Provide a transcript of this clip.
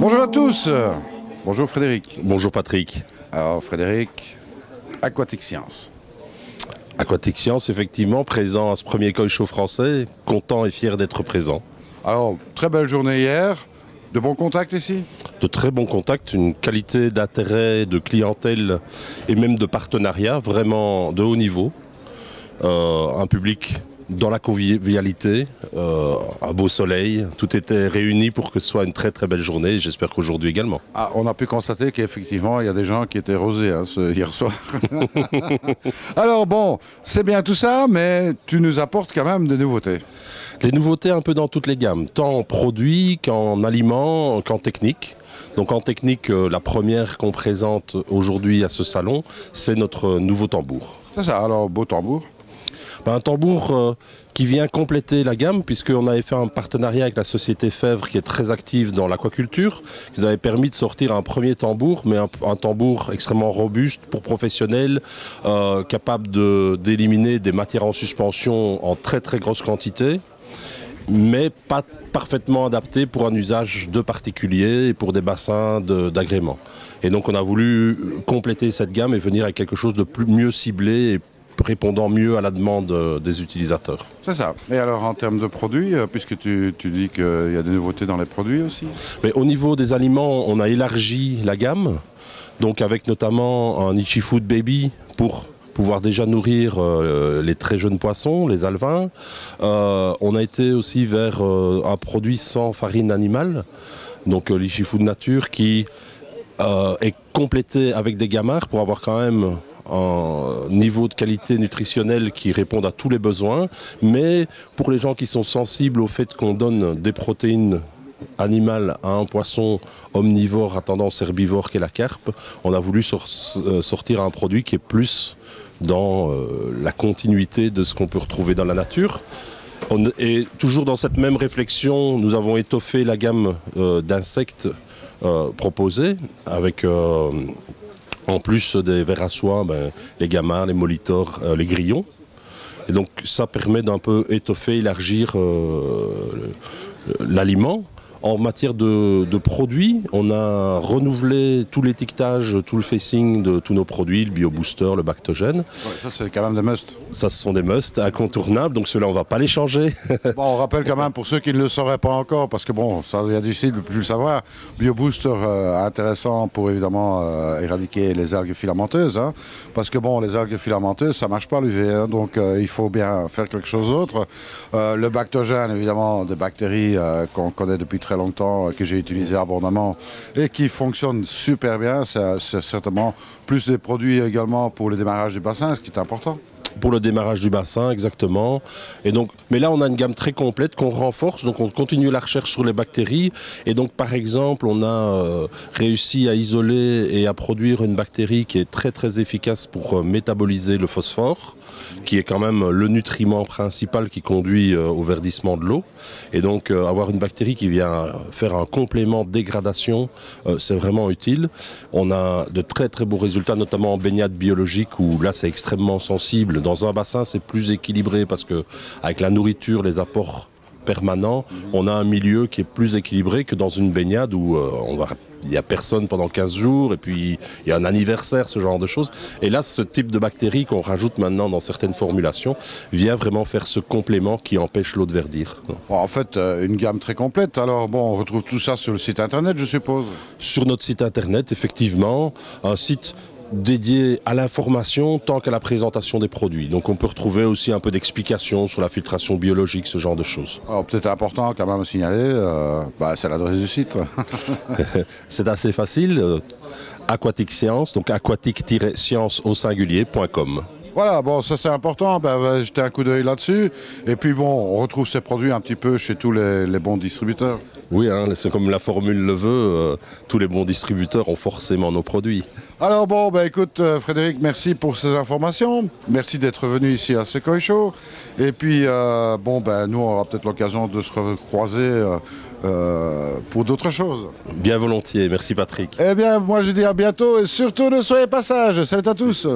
Bonjour à tous. Bonjour Frédéric. Bonjour Patrick. Alors Frédéric, Aquatic Science. Aquatic Science, effectivement, présent à ce premier Koi Show français, content et fier d'être présent. Alors, très belle journée hier, de bons contacts ici? De très bons contacts, une qualité d'intérêt, de clientèle et même de partenariat vraiment de haut niveau. Un public dans la convivialité, un beau soleil, tout était réuni pour que ce soit une très très belle journée, j'espère qu'aujourd'hui également. Ah, on a pu constater qu'effectivement, il y a des gens qui étaient rosés hier soir. Alors bon, c'est bien tout ça, mais tu nous apportes quand même des nouveautés. Des nouveautés un peu dans toutes les gammes, tant en produits qu'en aliments, qu'en technique. Donc en technique, la première qu'on présente aujourd'hui à ce salon, c'est notre nouveau tambour. C'est ça, alors beau tambour. Un tambour qui vient compléter la gamme, puisqu'on avait fait un partenariat avec la société Fèvre qui est très active dans l'aquaculture, qui nous avait permis de sortir un premier tambour, mais un tambour extrêmement robuste pour professionnels, capable d'éliminer des matières en suspension en très très grosse quantité, mais pas parfaitement adapté pour un usage de particulier et pour des bassins d'agrément. Et donc on a voulu compléter cette gamme et venir avec quelque chose de mieux ciblé et répondant mieux à la demande des utilisateurs. C'est ça. Et alors en termes de produits, puisque tu dis qu'il y a des nouveautés dans les produits aussi? Mais au niveau des aliments, on a élargi la gamme, donc avec notamment un Ichifood Baby pour pouvoir déjà nourrir les très jeunes poissons, les alevins. On a été aussi vers un produit sans farine animale, donc l'Ichifood Nature qui est complété avec des gamarres pour avoir quand même un niveau de qualité nutritionnelle qui répond à tous les besoins, mais pour les gens qui sont sensibles au fait qu'on donne des protéines animales à un poisson omnivore à tendance herbivore qu'est la carpe, on a voulu sortir un produit qui est plus dans la continuité de ce qu'on peut retrouver dans la nature. Et toujours dans cette même réflexion, nous avons étoffé la gamme d'insectes proposés avec en plus des vers à soie, les gamarres, les molitors, les grillons. Et donc ça permet d'un peu étoffer, élargir l'aliment. En matière de produits, on a renouvelé tout l'étiquetage, tout le facing de tous nos produits, le BioBooster, le Bactogène. Ouais, ça c'est quand même des musts. Ça, ce sont des musts incontournables, donc ceux-là on ne va pas les changer. Bon, on rappelle quand même pour ceux qui ne le sauraient pas encore, parce que bon, ça devient difficile de plus le savoir, BioBooster intéressant pour évidemment éradiquer les algues filamenteuses, hein, parce que bon, les algues filamenteuses, ça ne marche pas l'UV, hein, donc il faut bien faire quelque chose d'autre. Le Bactogène, évidemment, des bactéries qu'on connaît depuis très longtemps, que j'ai utilisé abondamment et qui fonctionne super bien. C'est certainement plus des produits également pour le démarrage du bassin, ce qui est important. Pour le démarrage du bassin, exactement. Et donc, mais là, on a une gamme très complète qu'on renforce. Donc, on continue la recherche sur les bactéries. Et donc, par exemple, on a réussi à isoler et à produire une bactérie qui est très, très efficace pour métaboliser le phosphore, qui est quand même le nutriment principal qui conduit au verdissement de l'eau. Et donc, avoir une bactérie qui vient faire un complément de dégradation, c'est vraiment utile. On a de très, très beaux résultats, notamment en baignade biologique, où là, c'est extrêmement sensible. Dans un bassin, c'est plus équilibré parce que avec la nourriture, les apports permanents, on a un milieu qui est plus équilibré que dans une baignade où il n'y a personne pendant 15 jours et puis il y a un anniversaire, ce genre de choses. Et là, ce type de bactéries qu'on rajoute maintenant dans certaines formulations vient vraiment faire ce complément qui empêche l'eau de verdir. Bon, en fait, une gamme très complète. Alors bon, on retrouve tout ça sur le site internet, je suppose? Sur notre site internet, effectivement, un site dédié à l'information tant qu'à la présentation des produits. Donc on peut retrouver aussi un peu d'explications sur la filtration biologique, ce genre de choses. Alors peut-être important quand même à signaler, c'est l'adresse du site. C'est assez facile, Aquatic Science, donc aquatic-science au singulier.com. Voilà, bon, ça c'est important, va jeter un coup d'œil là-dessus. Et puis bon, on retrouve ces produits un petit peu chez tous les bons distributeurs. Oui, hein, c'est comme la formule le veut, tous les bons distributeurs ont forcément nos produits. Alors bon, écoute Frédéric, merci pour ces informations. Merci d'être venu ici à ce Koi Show. Et puis nous on aura peut-être l'occasion de se recroiser pour d'autres choses. Bien volontiers, merci Patrick. Eh bien, moi je dis à bientôt et surtout ne soyez pas sages. Salut à tous.